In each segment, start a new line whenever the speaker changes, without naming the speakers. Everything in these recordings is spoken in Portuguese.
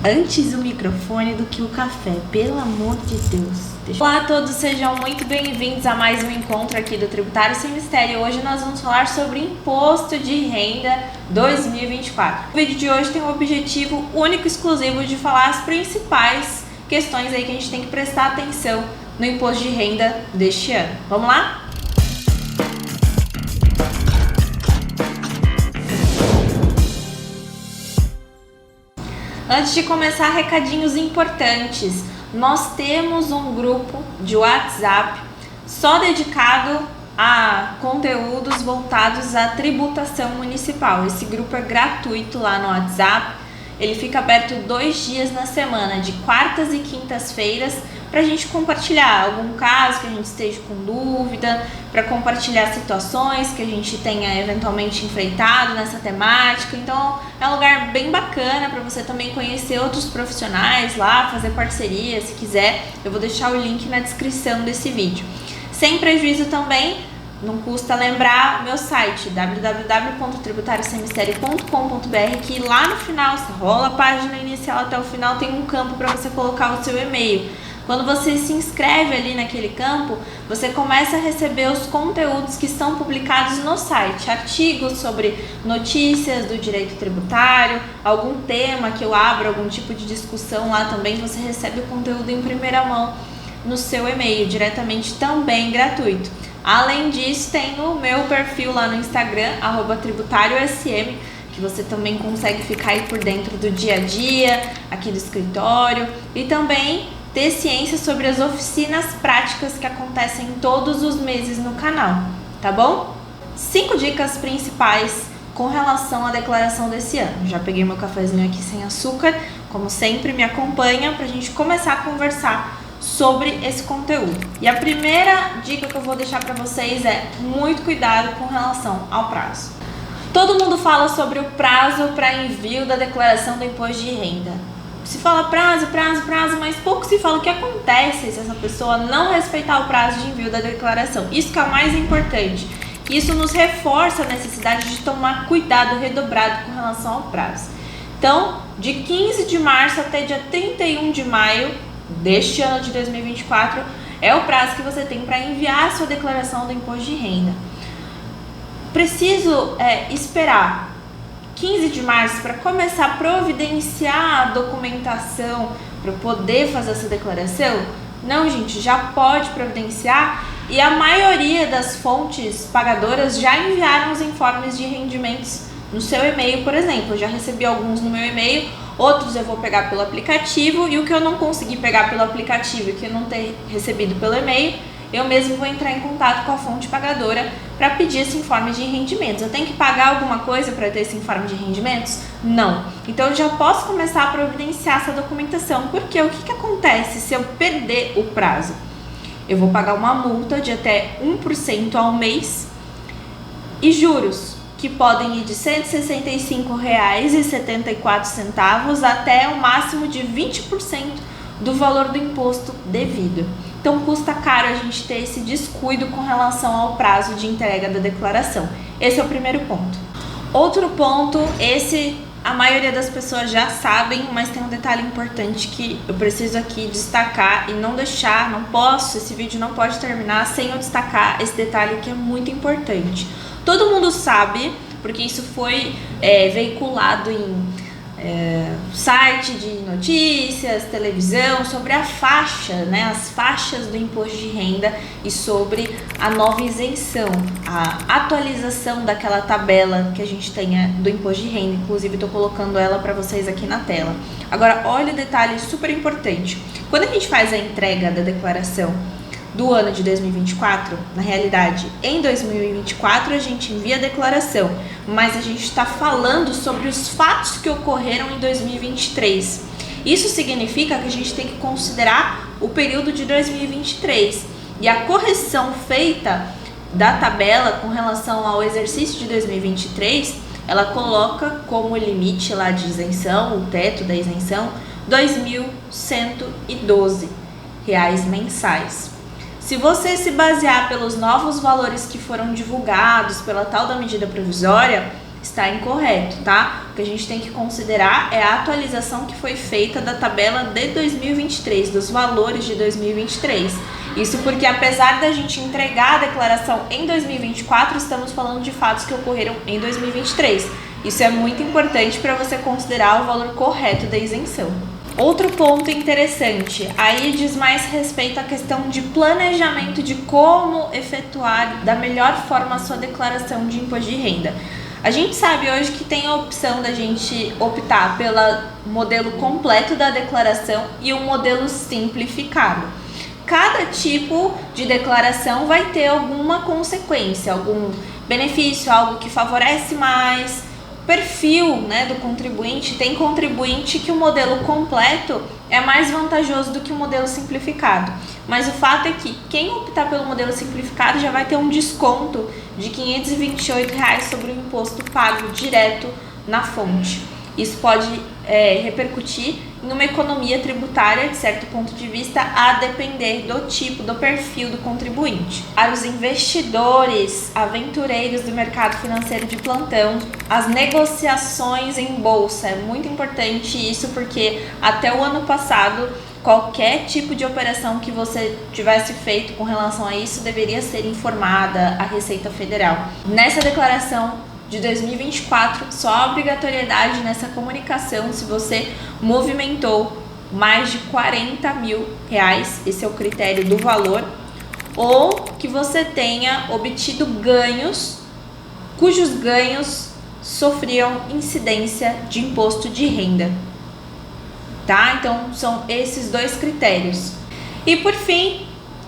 antes o microfone do que o café, pelo amor de Deus. Olá a todos, sejam muito bem-vindos a mais um encontro aqui do Tributário Sem Mistério. Hoje nós vamos falar sobre Imposto de Renda 2024. O vídeo de hoje tem o objetivo único e exclusivo de falar as principais questões aí que a gente tem que prestar atenção no Imposto de Renda deste ano. Vamos lá? Antes de começar, recadinhos importantes. Nós temos um grupo de WhatsApp só dedicado a conteúdos voltados à tributação municipal. Esse grupo é gratuito lá no WhatsApp. Ele fica aberto 2 dias na semana, de quartas e quintas-feiras, para a gente compartilhar algum caso que a gente esteja com dúvida, para compartilhar situações que a gente tenha eventualmente enfrentado nessa temática. Então é um lugar bem bacana para você também conhecer outros profissionais lá, fazer parceria se quiser. Eu vou deixar o link na descrição desse vídeo. Sem prejuízo também, não custa lembrar o meu site www.tributariossemmistério.com.br, que lá no final, você rola a página inicial até o final, tem um campo para você colocar o seu e-mail. Quando você se inscreve ali naquele campo, você começa a receber os conteúdos que estão publicados no site, artigos sobre notícias do direito tributário, algum tema que eu abro, algum tipo de discussão lá também, você recebe o conteúdo em primeira mão no seu e-mail, diretamente, também gratuito. Além disso, tem o meu perfil lá no Instagram, @tributariosm, que você também consegue ficar aí por dentro do dia a dia, aqui do escritório, e também ter ciência sobre as oficinas práticas que acontecem todos os meses no canal, tá bom? 5 dicas principais com relação à declaração desse ano. Já peguei meu cafezinho aqui sem açúcar, como sempre, me acompanha pra gente começar a conversar sobre esse conteúdo. E a primeira dica que eu vou deixar para vocês é muito cuidado com relação ao prazo. Todo mundo fala sobre o prazo para envio da declaração do imposto de renda. Se fala prazo, mas pouco se fala o que acontece se essa pessoa não respeitar o prazo de envio da declaração. Isso que é o mais importante. Isso nos reforça a necessidade de tomar cuidado redobrado com relação ao prazo. Então, de 15 de março até dia 31 de maio deste ano de 2024, é o prazo que você tem para enviar a sua declaração do imposto de renda. Preciso esperar 15 de março para começar a providenciar a documentação para poder fazer essa declaração? Não, gente, já pode providenciar, e a maioria das fontes pagadoras já enviaram os informes de rendimentos no seu e-mail, por exemplo. Eu já recebi alguns no meu e-mail, outros eu vou pegar pelo aplicativo, e o que eu não conseguir pegar pelo aplicativo e que eu não ter recebido pelo e-mail, eu mesmo vou entrar em contato com a fonte pagadora para pedir esse informe de rendimentos. Eu tenho que pagar alguma coisa para ter esse informe de rendimentos? Não. Então eu já posso começar a providenciar essa documentação, porque o que acontece se eu perder o prazo? Eu vou pagar uma multa de até 1% ao mês e juros que podem ir de R$ 165,74 até o máximo de 20% do valor do imposto devido. Então custa caro a gente ter esse descuido com relação ao prazo de entrega da declaração. Esse é o primeiro ponto. Outro ponto, esse a maioria das pessoas já sabem, mas tem um detalhe importante que eu preciso aqui destacar e não deixar, esse vídeo não pode terminar sem eu destacar esse detalhe que é muito importante. Todo mundo sabe, porque isso foi veiculado em site de notícias, televisão, sobre a faixa, as faixas do imposto de renda e sobre a nova isenção, a atualização daquela tabela que a gente tem do imposto de renda. Inclusive estou colocando ela para vocês aqui na tela. Agora, olha o detalhe super importante. Quando a gente faz a entrega da declaração do ano de 2024, na realidade, em 2024 a gente envia a declaração, mas a gente está falando sobre os fatos que ocorreram em 2023. Isso significa que a gente tem que considerar o período de 2023, e a correção feita da tabela com relação ao exercício de 2023, ela coloca como limite lá de isenção, o teto da isenção, R$ 2.112 mensais. Se você se basear pelos novos valores que foram divulgados pela tal da medida provisória, está incorreto, tá? O que a gente tem que considerar é a atualização que foi feita da tabela de 2023, dos valores de 2023. Isso porque, apesar da gente entregar a declaração em 2024, estamos falando de fatos que ocorreram em 2023. Isso é muito importante para você considerar o valor correto da isenção. Outro ponto interessante, aí diz mais respeito à questão de planejamento de como efetuar da melhor forma a sua declaração de imposto de renda. A gente sabe hoje que tem a opção da gente optar pelo modelo completo da declaração e um modelo simplificado. Cada tipo de declaração vai ter alguma consequência, algum benefício, algo que favorece mais. Perfil, né, do contribuinte, tem contribuinte que o modelo completo é mais vantajoso do que o modelo simplificado. Mas o fato é que quem optar pelo modelo simplificado já vai ter um desconto de R$ 528 sobre o imposto pago direto na fonte. Isso pode repercutir em uma economia tributária, de certo ponto de vista, a depender do tipo, do perfil do contribuinte. Para os investidores, aventureiros do mercado financeiro de plantão, as negociações em bolsa, é muito importante isso, porque até o ano passado, qualquer tipo de operação que você tivesse feito com relação a isso deveria ser informada à Receita Federal. Nessa declaração de 2024, só há obrigatoriedade nessa comunicação se você movimentou mais de R$40 mil, esse é o critério do valor, ou que você tenha obtido ganhos, cujos ganhos sofriam incidência de imposto de renda, tá? Então, são esses dois critérios. E por fim,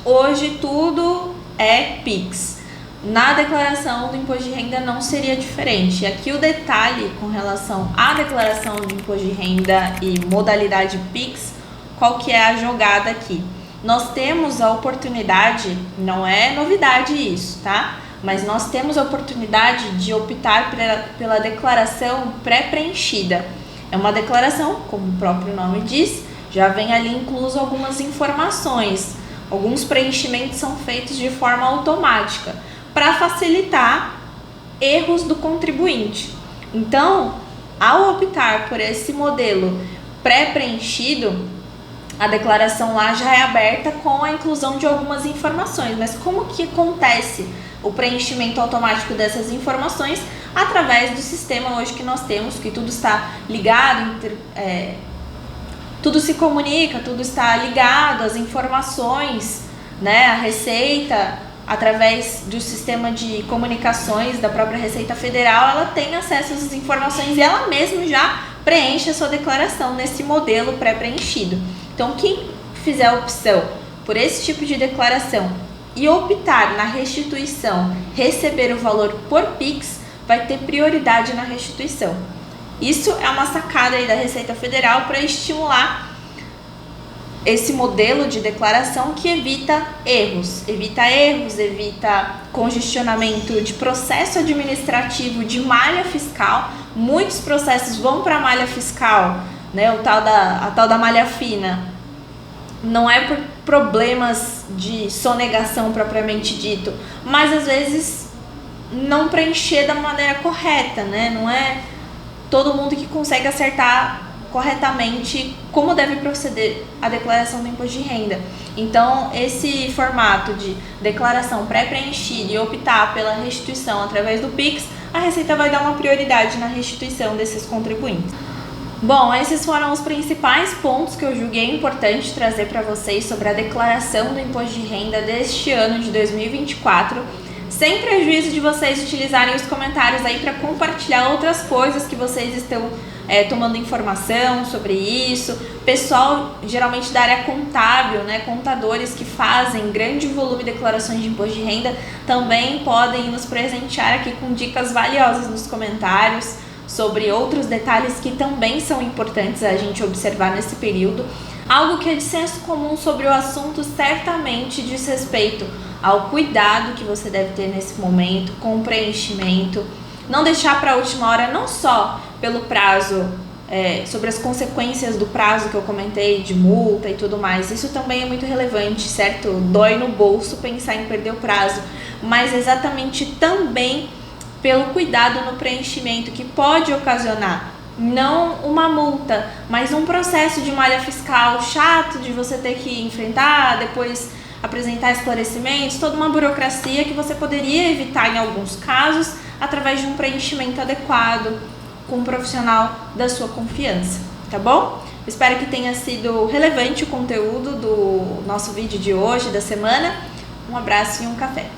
hoje tudo é PIX. Na declaração do imposto de renda não seria diferente. Aqui o detalhe com relação à declaração do imposto de renda e modalidade PIX, qual que é a jogada aqui? Nós temos a oportunidade, não é novidade isso, tá? Mas nós temos a oportunidade de optar pela declaração pré-preenchida. É uma declaração, como o próprio nome diz, já vem ali incluso algumas informações. Alguns preenchimentos são feitos de forma automática, para facilitar erros do contribuinte. Então, ao optar por esse modelo pré-preenchido, a declaração lá já é aberta com a inclusão de algumas informações. Mas como que acontece o preenchimento automático dessas informações? Através do sistema hoje que nós temos, que tudo está ligado, tudo se comunica, tudo está ligado, as informações, né, a Receita, através do sistema de comunicações da própria Receita Federal, ela tem acesso a essas informações e ela mesma já preenche a sua declaração nesse modelo pré-preenchido. Então, quem fizer a opção por esse tipo de declaração e optar na restituição, receber o valor por PIX, vai ter prioridade na restituição. Isso é uma sacada aí da Receita Federal para estimular esse modelo de declaração que evita erros, evita congestionamento de processo administrativo, de malha fiscal. Muitos processos vão para a malha fiscal, né, a tal da malha fina. Não é por problemas de sonegação propriamente dito, mas às vezes não preencher da maneira correta, né? Não é todo mundo que consegue acertar corretamente como deve proceder a declaração do imposto de renda. Então, esse formato de declaração pré-preenchida e optar pela restituição através do PIX, a Receita vai dar uma prioridade na restituição desses contribuintes. Bom, esses foram os principais pontos que eu julguei importante trazer para vocês sobre a declaração do imposto de renda deste ano de 2024. Sem prejuízo de vocês utilizarem os comentários aí para compartilhar outras coisas que vocês estão tomando informação sobre isso. Pessoal, geralmente da área contábil, né, contadores que fazem grande volume de declarações de imposto de renda, também podem nos presentear aqui com dicas valiosas nos comentários sobre outros detalhes que também são importantes a gente observar nesse período. Algo que é de senso comum sobre o assunto certamente diz respeito ao cuidado que você deve ter nesse momento com o preenchimento, não deixar para a última hora, não só pelo prazo, sobre as consequências do prazo que eu comentei, de multa e tudo mais, isso também é muito relevante, certo? Dói no bolso pensar em perder o prazo, mas exatamente também pelo cuidado no preenchimento que pode ocasionar não uma multa, mas um processo de malha fiscal chato de você ter que enfrentar, depois apresentar esclarecimentos, toda uma burocracia que você poderia evitar em alguns casos através de um preenchimento adequado com um profissional da sua confiança, tá bom? Espero que tenha sido relevante o conteúdo do nosso vídeo de hoje, da semana. Um abraço e um café.